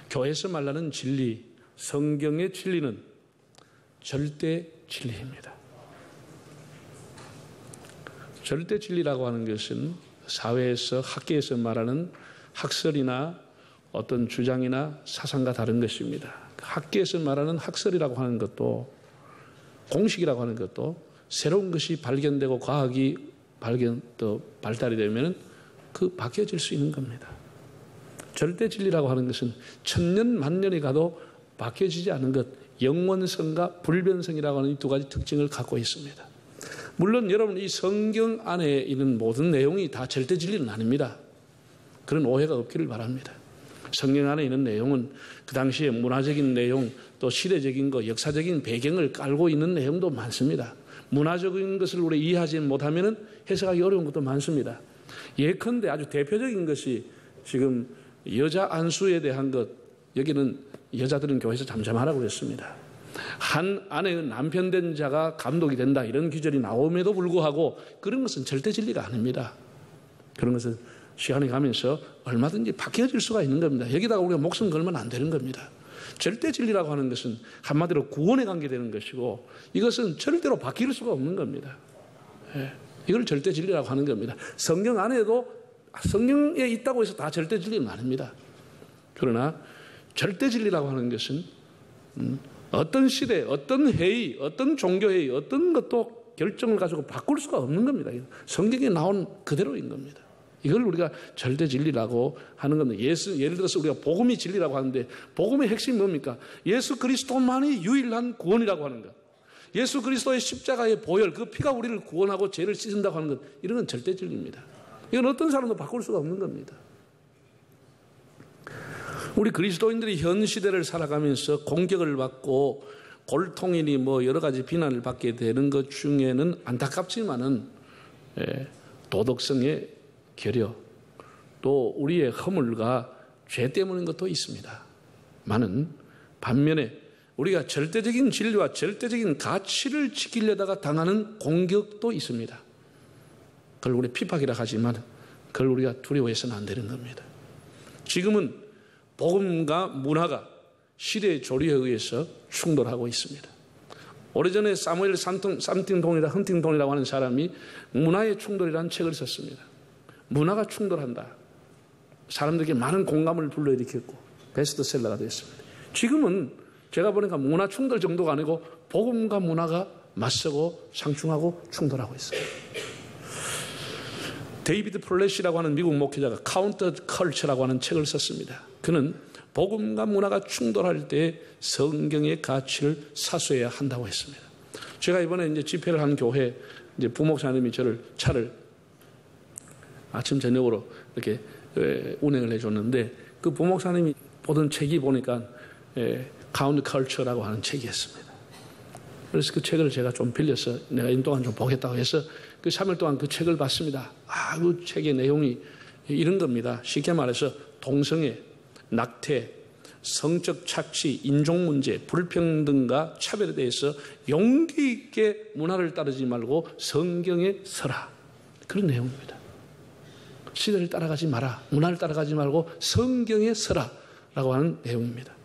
교회에서 말하는 진리, 성경의 진리는 절대 진리입니다. 절대 진리라고 하는 것은 사회에서, 학계에서 말하는 학설이나 어떤 주장이나 사상과 다른 것입니다. 학계에서 말하는 학설이라고 하는 것도, 공식이라고 하는 것도 새로운 것이 발견되고 과학이 발달이 되면 바뀌어질 수 있는 겁니다. 절대 진리라고 하는 것은 천년 만년이 가도 바뀌어지지 않는 것, 영원성과 불변성이라고 하는 이 두 가지 특징을 갖고 있습니다. 물론 여러분, 이 성경 안에 있는 모든 내용이 다 절대 진리는 아닙니다. 그런 오해가 없기를 바랍니다. 성경 안에 있는 내용은 그 당시에 문화적인 내용, 또 시대적인 것, 역사적인 배경을 깔고 있는 내용도 많습니다. 문화적인 것을 우리 이해하지 못하면 해석하기 어려운 것도 많습니다. 예컨대 아주 대표적인 것이 지금 여자 안수에 대한 것, 여기는 여자들은 교회에서 잠잠하라고 했습니다. 한 아내의 남편 된 자가 감독이 된다, 이런 규절이 나옴에도 불구하고 그런 것은 절대 진리가 아닙니다. 그런 것은 시간이 가면서 얼마든지 바뀌어질 수가 있는 겁니다. 여기다가 우리가 목숨 걸면 안 되는 겁니다. 절대 진리라고 하는 것은 한마디로 구원에 관계되는 것이고, 이것은 절대로 바뀔 수가 없는 겁니다. 이걸 절대 진리라고 하는 겁니다. 성경 안에도 성경에 있다고 해서 다 절대 진리는 아닙니다. 그러나 절대 진리라고 하는 것은 어떤 시대, 어떤 회의, 어떤 종교회의, 어떤 것도 결정을 가지고 바꿀 수가 없는 겁니다. 성경에 나온 그대로인 겁니다. 이걸 우리가 절대 진리라고 하는 겁니다. 예를 들어서 우리가 복음이 진리라고 하는데, 복음의 핵심이 뭡니까? 예수 그리스도만이 유일한 구원이라고 하는 것. 예수 그리스도의 십자가의 보혈, 그 피가 우리를 구원하고 죄를 씻는다고 하는 것, 이런 건 절대 진리입니다. 이건 어떤 사람도 바꿀 수가 없는 겁니다. 우리 그리스도인들이 현 시대를 살아가면서 공격을 받고 골통이니 여러 가지 비난을 받게 되는 것 중에는 안타깝지만은 도덕성의 결여, 또 우리의 허물과 죄 때문인 것도 있습니다. 많은 반면에 우리가 절대적인 진리와 절대적인 가치를 지키려다가 당하는 공격도 있습니다. 그걸 우리 핍박이라 하지만 그걸 우리가 두려워해서는 안 되는 겁니다. 지금은 복음과 문화가 시대의 조리에 의해서 충돌하고 있습니다. 오래전에 사무엘 헌팅돈이라고 하는 사람이 문화의 충돌이라는 책을 썼습니다. 문화가 충돌한다. 사람들에게 많은 공감을 불러일으켰고 베스트셀러가 됐습니다. 지금은 제가 보니까 문화 충돌 정도가 아니고 복음과 문화가 맞서고 상충하고 충돌하고 있어요. 데이비드 플래시라고 하는 미국 목회자가 카운터 컬처라고 하는 책을 썼습니다. 그는 복음과 문화가 충돌할 때 성경의 가치를 사수해야 한다고 했습니다. 제가 이번에 이제 집회를 한 교회 이제 부목사님이 저를 차를 아침 저녁으로 이렇게 운행을 해줬는데, 그 부목사님이 보던 책이 보니까 카운트 컬처라고 하는 책이었습니다. 그래서 그 책을 제가 좀 빌려서 내가 이 동안 좀 보겠다고 해서 그 3일 동안 그 책을 봤습니다. 그 책의 내용이 이런 겁니다. 쉽게 말해서 동성애, 낙태, 성적 착취, 인종 문제, 불평등과 차별에 대해서 용기 있게 문화를 따르지 말고 성경에 서라, 그런 내용입니다. 시대를 따라가지 마라, 문화를 따라가지 말고 성경에 서라 라고 하는 내용입니다.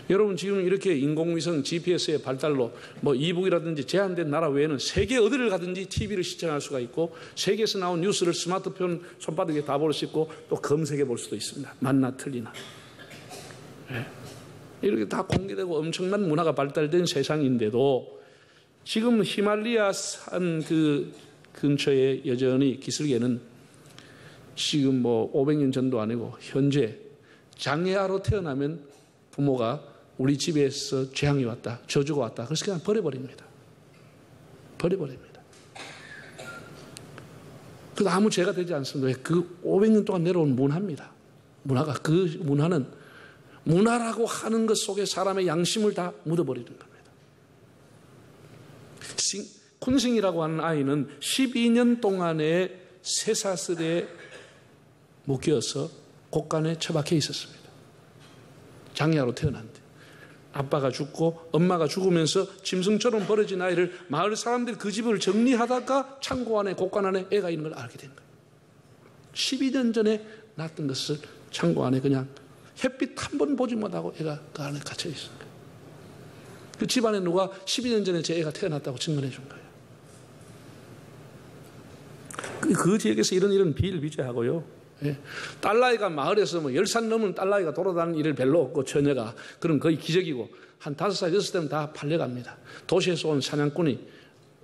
여러분, 지금 이렇게 인공위성 GPS의 발달로 이북이라든지 제한된 나라 외에는 세계 어디를 가든지 TV를 시청할 수가 있고, 세계에서 나온 뉴스를 스마트폰 손바닥에 다 볼 수 있고, 또 검색해 볼 수도 있습니다. 맞나 틀리나. 이렇게 다 공개되고 엄청난 문화가 발달된 세상인데도 지금 히말라야 산 그 근처에 여전히 기슭에는 지금 500년 전도 아니고 현재 장애아로 태어나면 부모가 우리 집에서 재앙이 왔다, 저주가 왔다, 그래서 그냥 버려버립니다. 그래서 아무 죄가 되지 않습니다. 그 500년 동안 내려온 문화입니다. 그 문화는 문화라고 하는 것 속에 사람의 양심을 다 묻어버리는 겁니다. 쿤싱이라고 하는 아이는 12년 동안의 쇠사슬에 묶여서 곳간에 처박혀 있었습니다. 장애아로 태어났는데 아빠가 죽고 엄마가 죽으면서 짐승처럼 버려진 아이를 마을 사람들이 그 집을 정리하다가 창고 안에 곳간 안에 애가 있는 걸 알게 된 거예요. 12년 전에 낳았던 것을 창고 안에 그냥 햇빛 한 번 보지 못하고 애가 그 안에 갇혀 있어요. 그 집안에 누가 12년 전에 제 애가 태어났다고 증언해 준 거예요. 그 지역에서 이런 비일비재하고요. 예. 딸나이가 마을에서 10살 넘은 딸나이가 돌아다니는 일을 별로 없고 처녀가 그럼 거의 기적이고 한 5살, 6살 다 팔려갑니다. 도시에서 온 사냥꾼이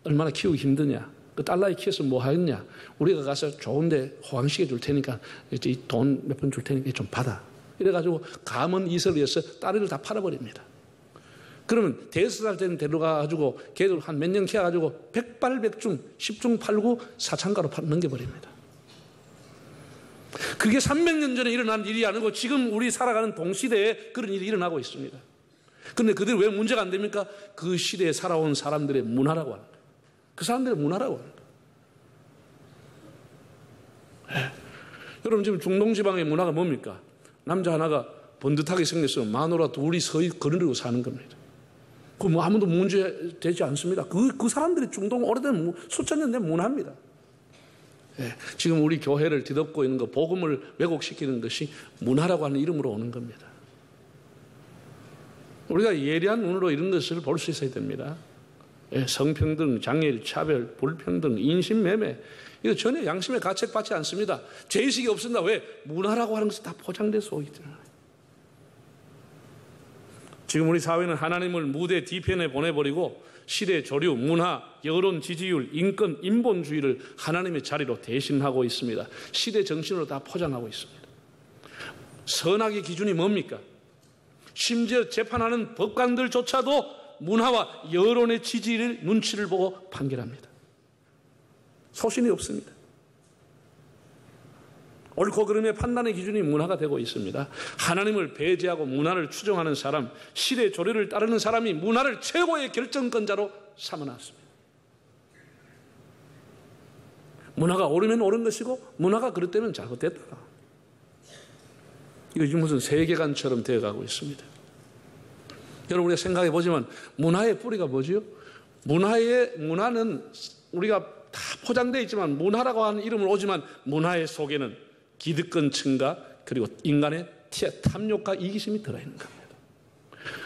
얼마나 키우기 힘드냐. 그 딸나이 키워서 뭐 하겠냐. 우리가 가서 좋은데 호강시켜 줄 테니까 돈 몇 푼 줄 테니까 좀 받아. 이래가지고 감언 이설을 위해서 딸을 다 팔아버립니다. 그러면 대여섯 살 때는 데려가가지고 걔들 한 몇 년 키워가지고 백발백중 10중 8구 사창가로 넘겨버립니다. 그게 300년 전에 일어난 일이 아니고 지금 우리 살아가는 동시대에 그런 일이 일어나고 있습니다. 그런데 그들이 왜 문제가 안 됩니까? 그 시대에 살아온 사람들의 문화라고 하는 거예요. 그 사람들의 문화라고 하는 거예요. 네. 여러분 지금 중동지방의 문화가 뭡니까? 남자 하나가 번듯하게 생겼으면 마누라 둘이 서히 거느리고 사는 겁니다. 그 뭐 아무도 문제 되지 않습니다. 그 사람들이 중동 오래된 수천 년 된 문화입니다. 예, 지금 우리 교회를 뒤덮고 있는 거 복음을 왜곡시키는 것이 문화라고 하는 이름으로 오는 겁니다. 우리가 예리한 눈으로 이런 것을 볼 수 있어야 됩니다. 예, 성평등, 장애인 차별, 불평등, 인신매매 이거 전혀 양심의 가책받지 않습니다. 죄의식이 없습니다. 왜? 문화라고 하는 것이 다 포장돼서 오기 때문에. 지금 우리 사회는 하나님을 무대 뒤편에 보내버리고 시대 조류, 문화, 여론 지지율, 인권, 인본주의를 하나님의 자리로 대신하고 있습니다. 시대 정신으로 다 포장하고 있습니다. 선악의 기준이 뭡니까? 심지어 재판하는 법관들조차도 문화와 여론의 지지율, 눈치를 보고 판결합니다. 소신이 없습니다. 옳고 그름의 판단의 기준이 문화가 되고 있습니다. 하나님을 배제하고 문화를 추종하는 사람, 시대 조례를 따르는 사람이 문화를 최고의 결정권자로 삼아놨습니다. 문화가 옳으면 옳은 것이고 문화가 그릇되면 잘못됐다. 이거 지금 무슨 세계관처럼 되어가고 있습니다. 여러분 우리가 생각해 보지만 문화의 뿌리가 뭐지요? 문화는 우리가 다 포장되어 있지만 문화라고 하는 이름을 오지만 문화의 속에는 기득권 증가 그리고 인간의 탐욕과 이기심이 들어있는 겁니다.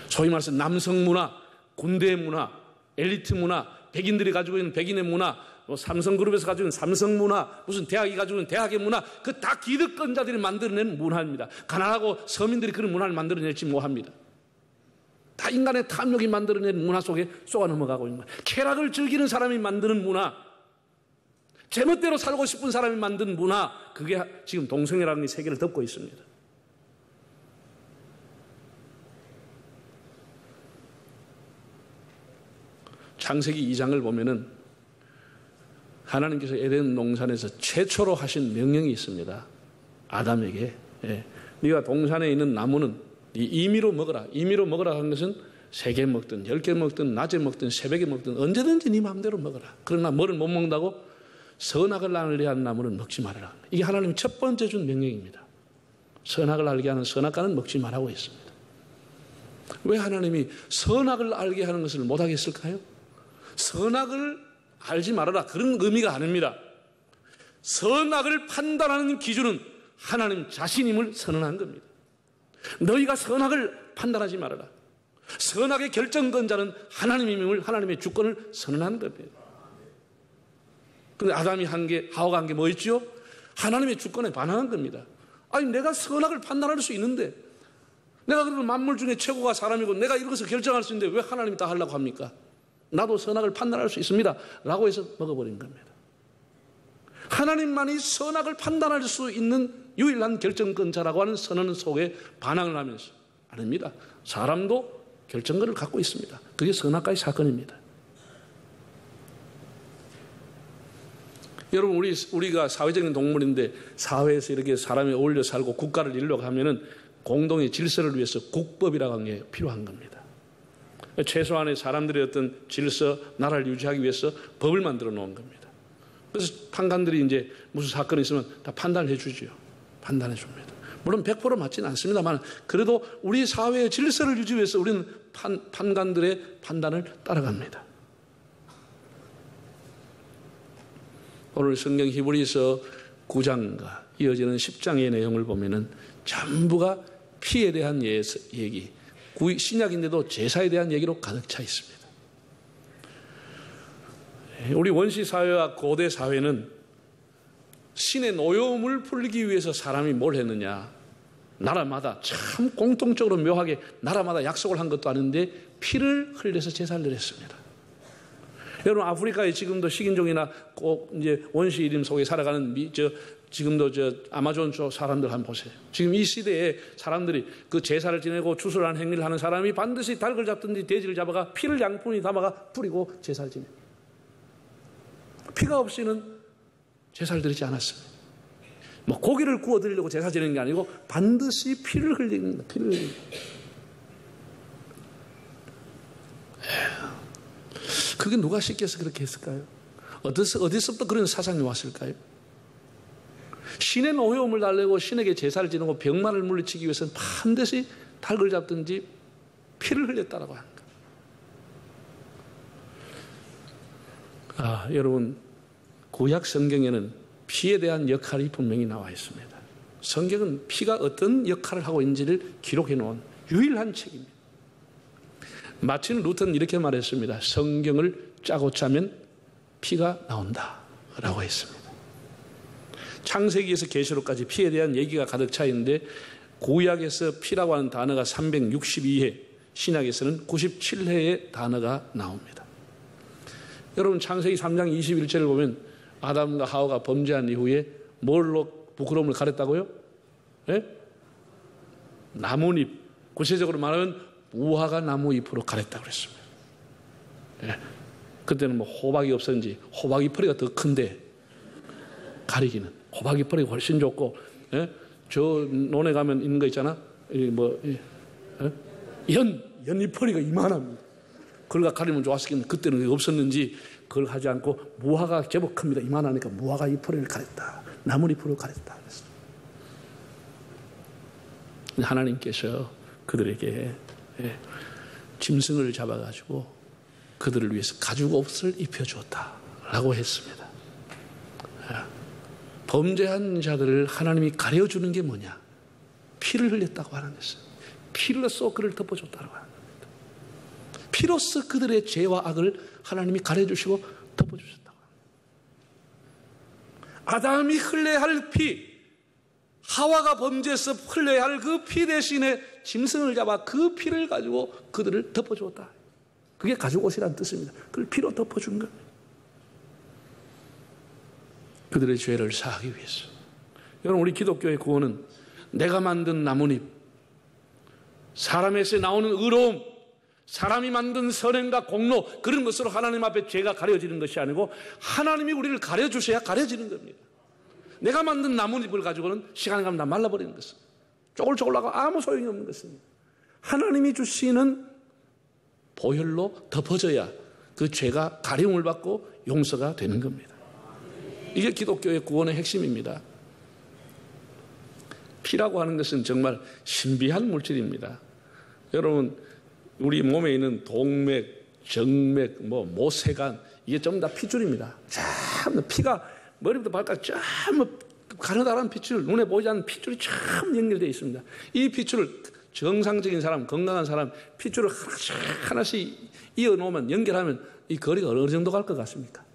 소위 말해서 남성 문화, 군대 문화, 엘리트 문화, 백인들이 가지고 있는 백인의 문화, 삼성그룹에서 가지고 있는 삼성 문화, 무슨 대학이 가지고 있는 대학의 문화, 그 다 기득권자들이 만들어낸 문화입니다. 가난하고 서민들이 그런 문화를 만들어낼지 뭐합니다. 다 인간의 탐욕이 만들어낸 문화 속에 쏘아 넘어가고 있는 거예요. 쾌락을 즐기는 사람이 만드는 문화, 제멋대로 살고 싶은 사람이 만든 문화, 그게 지금 동성애라는 이 세계를 덮고 있습니다. 창세기 2장을 보면은 하나님께서 에덴 동산에서 최초로 하신 명령이 있습니다. 아담에게 네가 동산에 있는 나무는 임의로 먹어라. 임의로 먹으라 하는 것은 3개 먹든 10개 먹든 낮에 먹든 새벽에 먹든 언제든지 네 마음대로 먹어라. 그러나 뭐를 못 먹는다고? 선악을 알게 하는 나무는 먹지 말아라. 이게 하나님이 첫 번째 준 명령입니다. 선악을 알게 하는 선악과는 먹지 말라고 했습니다. 왜 하나님이 선악을 알게 하는 것을 못하겠을까요? 선악을 알지 말아라 그런 의미가 아닙니다. 선악을 판단하는 기준은 하나님 자신임을 선언한 겁니다. 너희가 선악을 판단하지 말아라. 선악의 결정권자는 하나님임을, 하나님의 주권을 선언한 겁니다. 그런데 아담이 한 게, 하와가 한 게 뭐였지요? 하나님의 주권에 반항한 겁니다. 아니 내가 선악을 판단할 수 있는데, 내가 그러면 만물 중에 최고가 사람이고 내가 이것을 결정할 수 있는데 왜 하나님이 다 하려고 합니까? 나도 선악을 판단할 수 있습니다 라고 해서 먹어버린 겁니다. 하나님만이 선악을 판단할 수 있는 유일한 결정권자라고 하는 선언 속에 반항을 하면서, 아닙니다. 사람도 결정권을 갖고 있습니다. 그게 선악과의 사건입니다. 여러분 우리가 사회적인 동물인데 사회에서 이렇게 사람이 어울려 살고 국가를 이루려고 하면은 공동의 질서를 위해서 국법이라고 하는 게 필요한 겁니다. 최소한의 사람들의 어떤 질서, 나라를 유지하기 위해서 법을 만들어 놓은 겁니다. 그래서 판관들이 이제 무슨 사건이 있으면 다 판단을 해주죠. 판단해 줍니다. 물론 100% 맞지는 않습니다만 그래도 우리 사회의 질서를 유지하기 위해서 우리는 판관들의 판단을 따라갑니다. 오늘 성경 히브리서 9장과 이어지는 10장의 내용을 보면은 전부가 피에 대한 얘기, 신약인데도 제사에 대한 얘기로 가득 차 있습니다. 우리 원시 사회와 고대 사회는 신의 노여움을 풀기 위해서 사람이 뭘 했느냐? 나라마다 참 공통적으로 묘하게 나라마다 약속을 한 것도 아닌데 피를 흘려서 제사를 드렸습니다. 여러분, 아프리카에 지금도 식인종이나 꼭 이제 원시 이름 속에 살아가는 지금도 아마존 쪽 사람들 한번 보세요. 지금 이 시대에 사람들이 그 제사를 지내고 추수라는 행위를 하는 사람이 반드시 닭을 잡든지 돼지를 잡아가 피를 양푼에 담아가 뿌리고 제사를 지내. 피가 없이는 제사를 드리지 않았습니다. 뭐 고기를 구워 드리려고 제사 지내는 게 아니고 반드시 피를 흘리는 거예요. 피를 흘리는 거예요. 그게 누가 시켜서 그렇게 했을까요? 어디서부터 그런 사상이 왔을까요? 신의 노여움을 달래고 신에게 제사를 지내고 병마를 물리치기 위해서는 반드시 닭을 잡든지 피를 흘렸다라고 합니다. 여러분, 구약 성경에는 피에 대한 역할이 분명히 나와 있습니다. 성경은 피가 어떤 역할을 하고 있는지를 기록해 놓은 유일한 책입니다. 마틴 루터는 이렇게 말했습니다. 성경을 짜고 짜면 피가 나온다라고 했습니다. 창세기에서 계시록까지 피에 대한 얘기가 가득 차 있는데 구약에서 피라고 하는 단어가 362회, 신약에서는 97회의 단어가 나옵니다. 여러분, 창세기 3장 21절을 보면 아담과 하와가 범죄한 이후에 뭘로 부끄러움을 가렸다고요? 네? 나뭇잎, 구체적으로 말하면 무화과 나무잎으로 가렸다고 그랬습니다. 네. 그때는 뭐 호박이 없었는지 호박이 뿌리가 더 큰데 가리기는 호박이 뿌리가 훨씬 좋고, 예? 저 논에 가면 있는 거 있잖아. 연잎 뿌리가 이만합니다. 그걸 가리면 좋았겠는데 그때는 없었는지 그걸 하지 않고 무화과 제법 큽니다. 이만하니까 무화과 잎뿌리를 가렸다. 나뭇잎으로 가렸다. 하나님께서 그들에게 짐승을 잡아가지고 그들을 위해서 가죽옷을 입혀주었다라고 했습니다. 범죄한 자들을 하나님이 가려주는 게 뭐냐? 피를 흘렸다고 하는 것은 피로써 그를 덮어줬다고 하는 겁니다. 피로써 그들의 죄와 악을 하나님이 가려주시고 덮어주셨다고 합니다. 아담이 흘려야 할 피, 하와가 범죄해서 흘려야 할 그 피 대신에 짐승을 잡아 그 피를 가지고 그들을 덮어주었다. 그게 가죽옷이라는 뜻입니다. 그걸 피로 덮어준 겁니다. 그들의 죄를 사하기 위해서. 여러분, 우리 기독교의 구원은 내가 만든 나뭇잎, 사람에서 나오는 의로움, 사람이 만든 선행과 공로, 그런 것으로 하나님 앞에 죄가 가려지는 것이 아니고 하나님이 우리를 가려주셔야 가려지는 겁니다. 내가 만든 나뭇잎을 가지고는 시간이 가면 다 말라버리는 것입니다. 쪼글쪼글하고 아무 소용이 없는 것입니다. 하나님이 주시는 보혈로 덮어져야 그 죄가 가려움을 받고 용서가 되는 겁니다. 이게 기독교의 구원의 핵심입니다. 피라고 하는 것은 정말 신비한 물질입니다. 여러분, 우리 몸에 있는 동맥, 정맥, 모세관, 이게 전부 다 핏줄입니다. 참 피가 머리부터 발까지 참 가느다란 핏줄, 눈에 보이지 않는 핏줄이 참 연결되어 있습니다. 이 핏줄을 정상적인 사람, 건강한 사람, 핏줄을 하나씩 이어놓으면, 연결하면 이 거리가 어느 정도 갈 것 같습니까?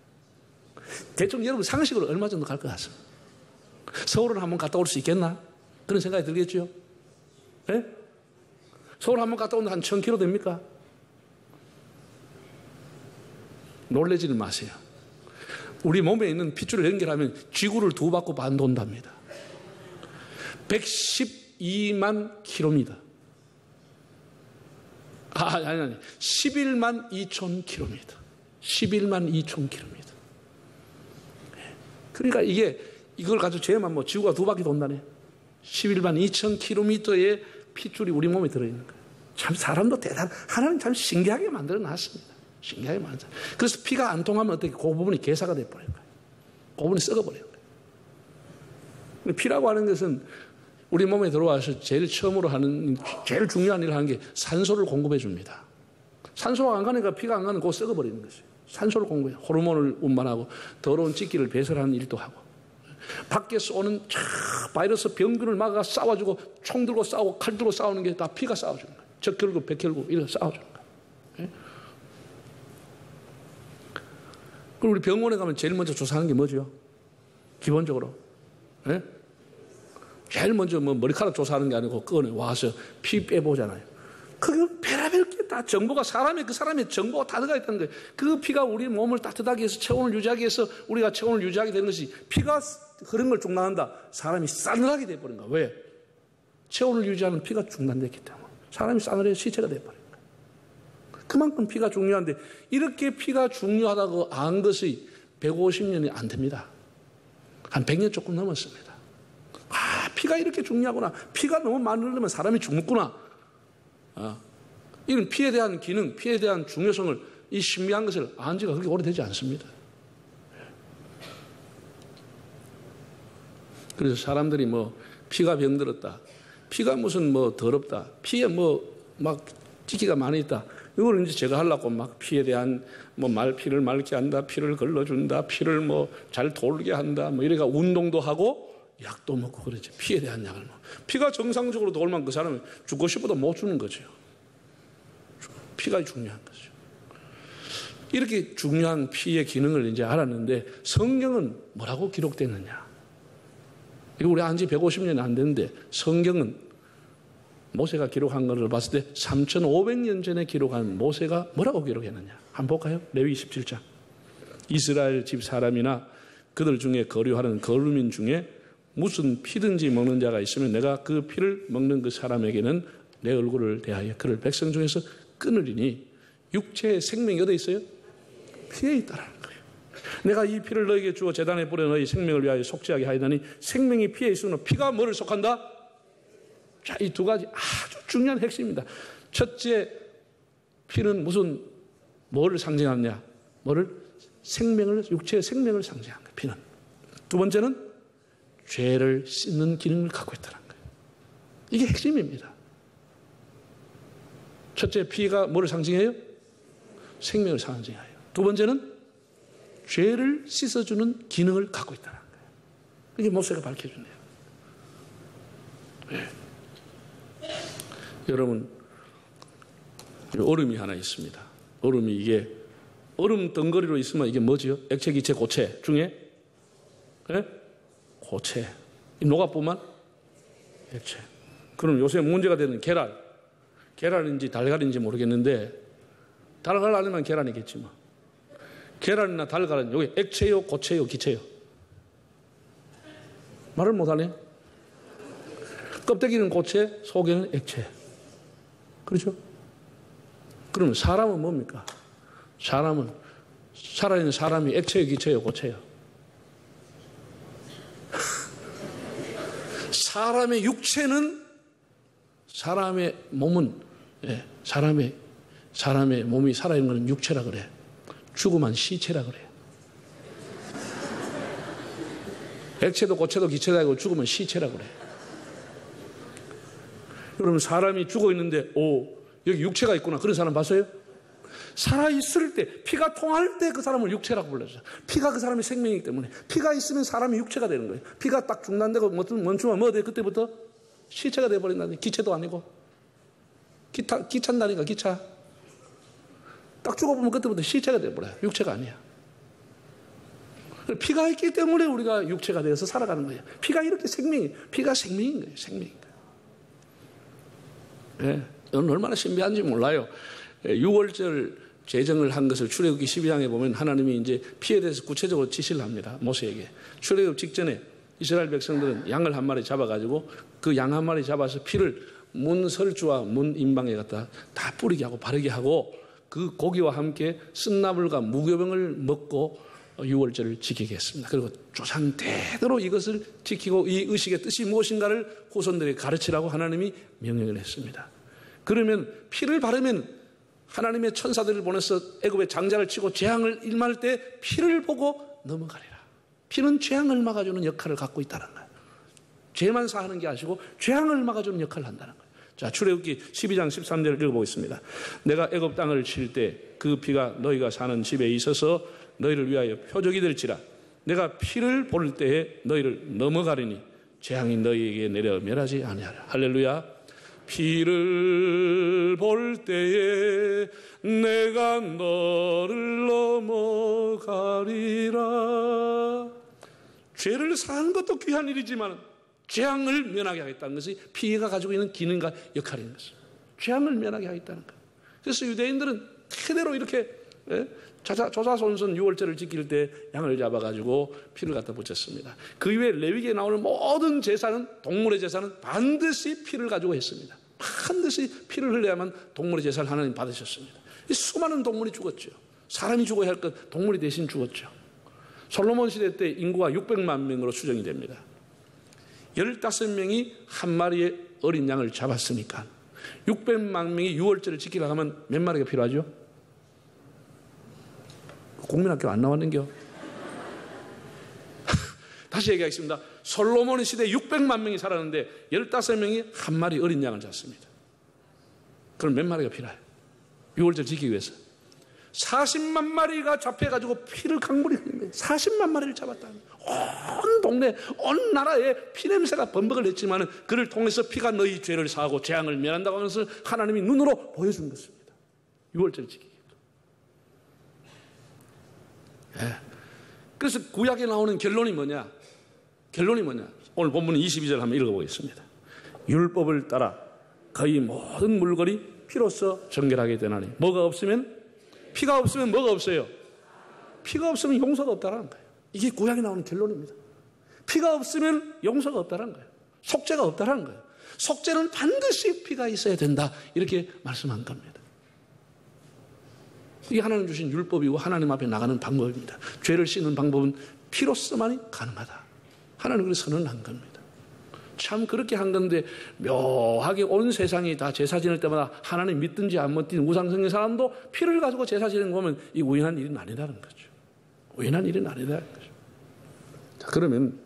대충 여러분 상식으로 얼마 정도 갈 것 같습니다. 서울을 한번 갔다 올 수 있겠나? 그런 생각이 들겠죠? 네? 서울 한번 갔다 오면 한 1000km 됩니까? 놀라지는 마세요. 우리 몸에 있는 핏줄을 연결하면 지구를 2바퀴 반 돈답니다. 112만 킬로미터. 아니. 11만 2천 킬로미터. 11만 2천 킬로미터. 그러니까 이걸 가지고 재면 지구가 2바퀴 돈다네. 11만 2천 킬로미터의 핏줄이 우리 몸에 들어있는 거예요. 참 사람도 하나님 참 신기하게 만들어 놨습니다. 신기하게 만들어. 그래서 피가 안 통하면 어떻게 그 부분이 괴사가 돼버린 거예요. 그 부분이 썩어버린 거예요. 피라고 하는 것은 우리 몸에 들어와서 제일 처음으로 하는, 제일 중요한 일을 하는 게 산소를 공급해 줍니다. 산소가 안 가니까 피가 안 가는 거 썩어버리는 것이에요. 산소를 공급해, 호르몬을 운반하고 더러운 찌기를 배설하는 일도 하고. 밖에서 오는 바이러스 병균을 막아 싸워주고 총 들고 싸우고 칼 들고 싸우는 게 다 피가 싸워주는 거예요. 적혈구, 백혈구 이런 싸워주는 거예요. 예? 그리고 우리 병원에 가면 제일 먼저 조사하는 게 뭐죠? 기본적으로. 예? 제일 먼저 뭐 머리카락 조사하는 게 아니고 꺼내 와서 피 빼보잖아요. 그게 별의별 게 다 정보가 그 사람의 정보가 다 들어가 있다는 거예요. 그 피가 우리 몸을 따뜻하게 해서 체온을 유지하기 위해서 우리가 체온을 유지하게 되는 것이 피가 흐르는 걸 중단한다. 사람이 싸늘하게 돼버린 거야. 왜? 체온을 유지하는 피가 중단됐기 때문에. 사람이 싸늘해서 시체가 돼버린 거야. 그만큼 피가 중요한데 이렇게 피가 중요하다고 안 것이 150년이 안 됩니다. 한 100년 조금 넘었습니다. 피가 이렇게 중요하구나. 피가 너무 많이 흐르면 사람이 죽는구나. 이런 피에 대한 기능, 피에 대한 중요성을 이 신비한 것을 안 지가 그렇게 오래되지 않습니다. 그래서 사람들이 뭐 피가 병들었다. 피가 무슨 뭐 더럽다. 피에 뭐 막 찌기가 많이 있다. 이걸 이제 제가 하려고 막 피에 대한 뭐 피를 맑게 한다. 피를 걸러준다. 피를 뭐 잘 돌게 한다. 뭐 이래가 운동도 하고 약도 먹고 그러죠. 피에 대한 약을 먹고. 피가 정상적으로 돌면 그 사람은 죽고 싶어도 못 죽는 거죠. 피가 중요한 거죠. 이렇게 중요한 피의 기능을 이제 알았는데 성경은 뭐라고 기록됐느냐? 이거 우리 안지 150년이 안 됐는데 성경은 모세가 기록한 것을 봤을 때 3,500년 전에 기록한 모세가 뭐라고 기록했느냐? 한번 볼까요? 레위 27장. 이스라엘 집 사람이나 그들 중에 거류하는 거류민 중에 무슨 피든지 먹는 자가 있으면 내가 그 피를 먹는 그 사람에게는 내 얼굴을 대하여 그를 백성 중에서 끊으리니 육체의 생명이 어디에 있어요? 피에 있다라는 거예요. 내가 이 피를 너에게 주어 제단에 뿌려 너희 생명을 위하여 속죄하게 하리니 생명이 피에 있으면 피가 뭐를 속한다? 자, 이 두 가지 아주 중요한 핵심입니다. 첫째, 피는 뭐를 상징하느냐? 육체의 생명을 상징하는 거예요. 피는. 두 번째는 죄를 씻는 기능을 갖고 있다는 거예요. 이게 핵심입니다. 첫째, 피가 뭐를 상징해요? 생명을 상징해요. 두 번째는 죄를 씻어주는 기능을 갖고 있다는 거예요. 이게 모세가 밝혀주네요. 네. 여러분, 얼음이 하나 있습니다. 얼음 덩거리로 있으면 이게 뭐지요? 액체, 기체, 고체 중에 네? 고체. 녹아보면 액체. 그럼 요새 문제가 되는 계란인지 달걀인지 모르겠는데 달걀 아니면 계란이겠지 뭐. 계란이나 달걀은 여기 액체요, 고체요, 기체요. 말을 못하네. 껍데기는 고체, 속에는 액체. 그렇죠? 그러면 사람은 뭡니까? 사람은 살아있는 사람이 액체요, 기체요, 고체요. 사람의 육체는 사람의 몸은 사람의 몸이 살아있는 것은 육체라 그래. 죽으면 시체라 그래. 액체도 고체도 기체도 아니고 죽으면 시체라 그래. 여러분 사람이 죽어 있는데 여기 육체가 있구나. 그런 사람 봤어요? 살아있을 때 피가 통할 때 그 사람을 육체라고 불렀어요. 피가 그 사람의 생명이기 때문에 피가 있으면 사람이 육체가 되는 거예요. 피가 딱 중단되고 멈추면 뭐 돼? 그때부터 시체가 돼버린다니. 기체도 아니고 기차인다니까. 기차 딱 죽어보면 그때부터 시체가 돼버려요. 육체가 아니야. 피가 있기 때문에 우리가 육체가 되어서 살아가는 거예요. 피가 이렇게 피가 생명인 거예요. 생명인 거예요. 네. 얼마나 신비한지 몰라요. 6월절 제정을 한 것을 출애굽기 12장에 보면 하나님이 이제 피에 대해서 구체적으로 지시를 합니다. 모세에게. 출애굽 직전에 이스라엘 백성들은 양을 한 마리 잡아가지고 그 양 한 마리 잡아서 피를 문 설주와 문 임방에 갖다 다 뿌리게 하고 바르게 하고 그 고기와 함께 쓴나물과 무교병을 먹고 6월절을 지키게 했습니다. 그리고 조상 대대로 이것을 지키고 이 의식의 뜻이 무엇인가를 후손들에게 가르치라고 하나님이 명령을 했습니다. 그러면 피를 바르면 하나님의 천사들을 보내서 애굽의 장자를 치고 재앙을 일어날 때 피를 보고 넘어가리라. 피는 재앙을 막아주는 역할을 갖고 있다는 거예요. 죄만 사하는 게 아니고 재앙을 막아주는 역할을 한다는 거예요. 자, 출애굽기 12장 13절을 읽어보겠습니다. 내가 애굽 땅을 칠 때 그 피가 너희가 사는 집에 있어서 너희를 위하여 표적이 될지라. 내가 피를 볼 때에 너희를 넘어가리니 재앙이 너희에게 내려 멸하지 아니하라. 할렐루야. 피를 볼 때에 내가 너를 넘어가리라. 죄를 사하는 것도 귀한 일이지만 재앙을 면하게 하겠다는 것이 피가 가지고 있는 기능과 역할인 것입니다. 재앙을 면하게 하겠다는 것. 그래서 유대인들은 그대로 이렇게 조사손손 유월절을 지킬 때 양을 잡아가지고 피를 갖다 붙였습니다. 그 이후에 레위기에 나오는 모든 제사는, 동물의 제사는 반드시 피를 가지고 했습니다. 반드시 피를 흘려야만 동물의 제사를 하나님 받으셨습니다. 수많은 동물이 죽었죠. 사람이 죽어야 할 것 동물이 대신 죽었죠. 솔로몬 시대 때 인구가 600만 명으로 추정이 됩니다. 15명이 한 마리의 어린 양을 잡았으니까 600만 명이 유월절을 지키려고 하면 몇 마리가 필요하죠? 국민학교 안 나왔는겨? 다시 얘기하겠습니다. 솔로몬 시대에 600만 명이 살았는데 15명이 한 마리 어린 양을 잡습니다. 그럼 몇 마리가 필요해요? 6월절 지키기 위해서 40만 마리가 잡혀가지고 피를 강물이 흘립니다. 40만 마리를 잡았다. 온 동네, 온 나라에 피냄새가 범벅을 냈지만 그를 통해서 피가 너희 죄를 사하고 재앙을 면한다고 하면서 하나님이 눈으로 보여준 것입니다. 6월절 지키기. 예. 그래서 구약에 나오는 결론이 뭐냐? 오늘 본문 22절 한번 읽어보겠습니다. 율법을 따라 거의 모든 물건이 피로써 정결하게 되나니 뭐가 없으면, 피가 없으면 뭐가 없어요? 피가 없으면 용서가 없다는 거예요. 이게 구약에 나오는 결론입니다. 피가 없으면 용서가 없다는 거예요. 속죄가 없다는 거예요. 속죄는 반드시 피가 있어야 된다, 이렇게 말씀한 겁니다. 이게 하나님 주신 율법이고 하나님 앞에 나가는 방법입니다. 죄를 씻는 방법은 피로서만이 가능하다. 하나님 그렇게 선언한 겁니다. 참 그렇게 한 건데 묘하게 온 세상이 다 제사 지낼 때마다 하나님 믿든지 안 믿든지 우상성의 사람도 피를 가지고 제사 지내는 거 보면 이 우연한 일은 아니라는 거죠. 우연한 일은 아니라는 거죠. 자, 그러면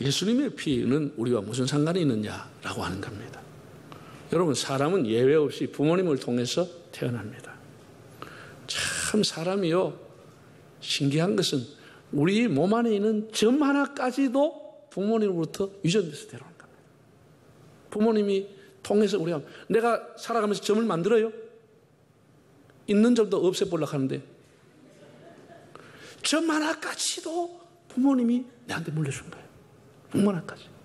예수님의 피는 우리와 무슨 상관이 있느냐라고 하는 겁니다. 여러분, 사람은 예외 없이 부모님을 통해서 태어납니다. 참 사람이요, 신기한 것은 우리 몸 안에 있는 점 하나까지도 부모님으로부터 유전돼서 들어오는 겁니다. 부모님이 통해서 우리가, 내가 살아가면서 점을 만들어요? 있는 점도 없애보려고 하는데 점 하나까지도 부모님이 내한테 물려준 거예요. 점 하나까지.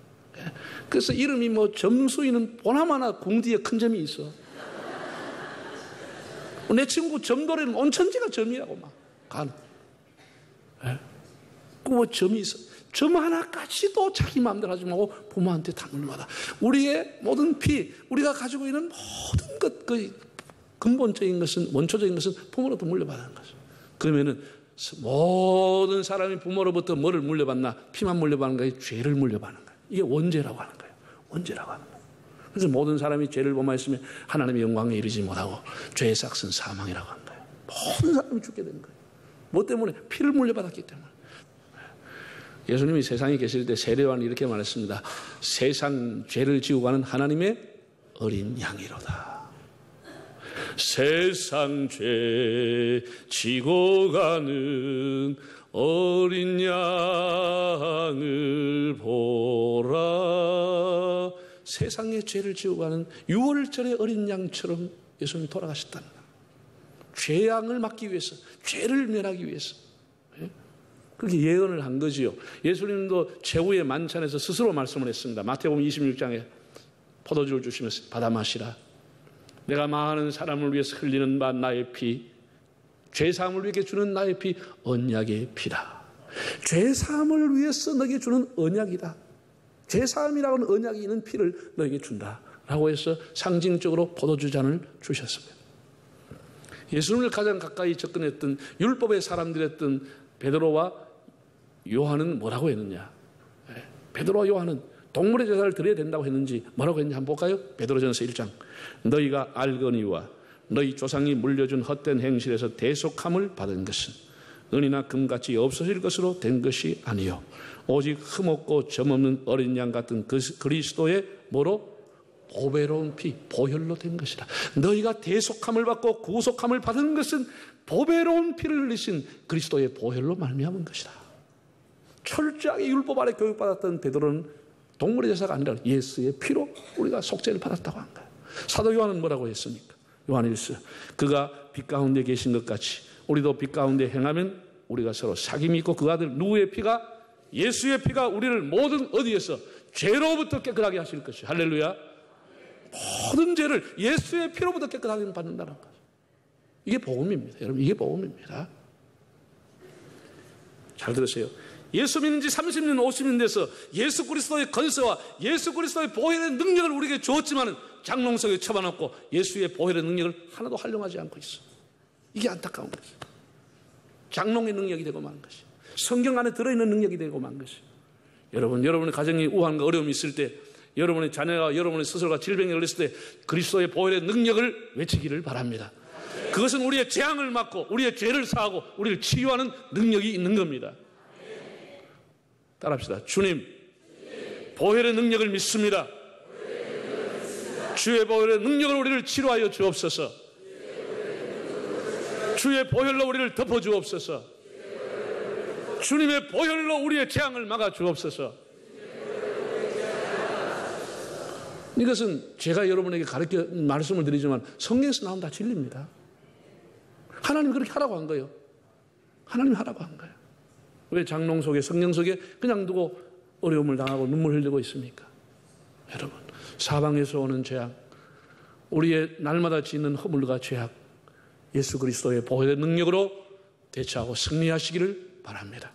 그래서 이름이 뭐 점수이는 보나마나 궁디에 큰 점이 있어. 내 친구 점돌이는 온 천지가 점이라고 막 가는. 그 점이 있어. 점 하나까지도 자기 마음대로 하지 말고 부모한테 다 물려받아. 우리의 모든 피, 우리가 가지고 있는 모든 것, 그 근본적인 것은, 원초적인 것은 부모로부터 물려받는 것이죠. 그러면은 모든 사람이 부모로부터 뭐를 물려받나? 피만 물려받는 거예요? 죄를 물려받는 거예요. 이게 원죄라고 하는 거예요. 원죄라고 하는 거예요. 그래서 모든 사람이 죄를 범하였으면 하나님의 영광에 이르지 못하고 죄의 삭은 사망이라고 하는 거예요. 모든 사람이 죽게 되는 거예요. 뭐 때문에? 피를 물려받았기 때문에. 예수님이 세상에 계실 때 세례요한이 이렇게 말했습니다. 세상 죄를 지고 가는 하나님의 어린 양이로다. 세상 죄 지고 가는 어린 양을 보라. 세상의 죄를 지고 가는 유월절의 어린 양처럼 예수님이 돌아가셨다는 거예요. 죄양을 막기 위해서, 죄를 면하기 위해서. 그렇게 예언을 한 거지요. 예수님도 최후의 만찬에서 스스로 말씀을 했습니다. 마태복음 26장에 포도주를 주시면서 받아 마시라. 내가 많은 사람을 위해서 흘리는 바 나의 피, 죄사함을 위해 주는 나의 피, 언약의 피라. 죄사함을 위해서 너에게 주는 언약이다. 죄사함이라고 하는 언약이 있는 피를 너에게 준다 라고 해서 상징적으로 포도주 잔을 주셨습니다. 예수님을 가장 가까이 접근했던 율법의 사람들이었던 베드로와 요한은 뭐라고 했느냐? 베드로와 요한은 동물의 제사를 드려야 된다고 했는지 뭐라고 했는지 한번 볼까요? 베드로전서 1장. 너희가 알거니와 너희 조상이 물려준 헛된 행실에서 대속함을 받은 것은 은이나 금같이 없어질 것으로 된 것이 아니요 오직 흠없고 점없는 어린 양 같은 그리스도의 뭐로? 보배로운 피, 보혈로 된 것이라. 너희가 대속함을 받고 구속함을 받은 것은 보배로운 피를 흘리신 그리스도의 보혈로 말미암은 것이다. 철저하게 율법 아래 교육받았던 베드로는 동물의 제사가 아니라 예수의 피로 우리가 속죄를 받았다고 한 거예요. 사도 요한은 뭐라고 했습니까? 요한일서, 그가 빛 가운데 계신 것 같이 우리도 빛 가운데 행하면 우리가 서로 사귐이 있고 그 아들 누구의 피가? 예수의 피가 우리를 모든 어디에서 죄로부터 깨끗하게 하실 것이요. 할렐루야. 모든 죄를 예수의 피로부터 깨끗하게 받는다는 거죠. 이게 복음입니다. 여러분, 이게 복음입니다. 잘 들으세요. 예수 믿는 지 30년, 50년 돼서 예수 그리스도의 건세와 예수 그리스도의 보혈의 능력을 우리에게 주었지만 장롱석에 쳐박아놓고 예수의 보혈의 능력을 하나도 활용하지 않고 있어. 이게 안타까운 것이죠. 장롱의 능력이 되고 만 것이, 성경 안에 들어있는 능력이 되고 만 것이. 여러분의 가정이 우환과 어려움이 있을 때, 여러분의 자녀가 여러분의 스스로가 질병에 걸렸을 때 그리스도의 보혈의 능력을 외치기를 바랍니다. 그것은 우리의 재앙을 막고 우리의 죄를 사하고 우리를 치유하는 능력이 있는 겁니다. 따라합시다. 주님, 보혈의 능력을 믿습니다. 주의 보혈의 능력을 우리를 치료하여 주옵소서. 주의 보혈로 우리를 덮어 주옵소서. 주님의 보혈로 우리의 재앙을 막아 주옵소서. 이것은 제가 여러분에게 가르쳐 말씀을 드리지만 성경에서 나온 다 진리입니다. 하나님이 그렇게 하라고 한 거예요. 하나님이 하라고 한 거예요. 왜 장롱 속에, 성령 속에 그냥 두고 어려움을 당하고 눈물 흘리고 있습니까? 여러분, 사방에서 오는 재앙, 우리의 날마다 짓는 허물과 죄악, 예수 그리스도의 보혈의 능력으로 대처하고 승리하시기를 바랍니다.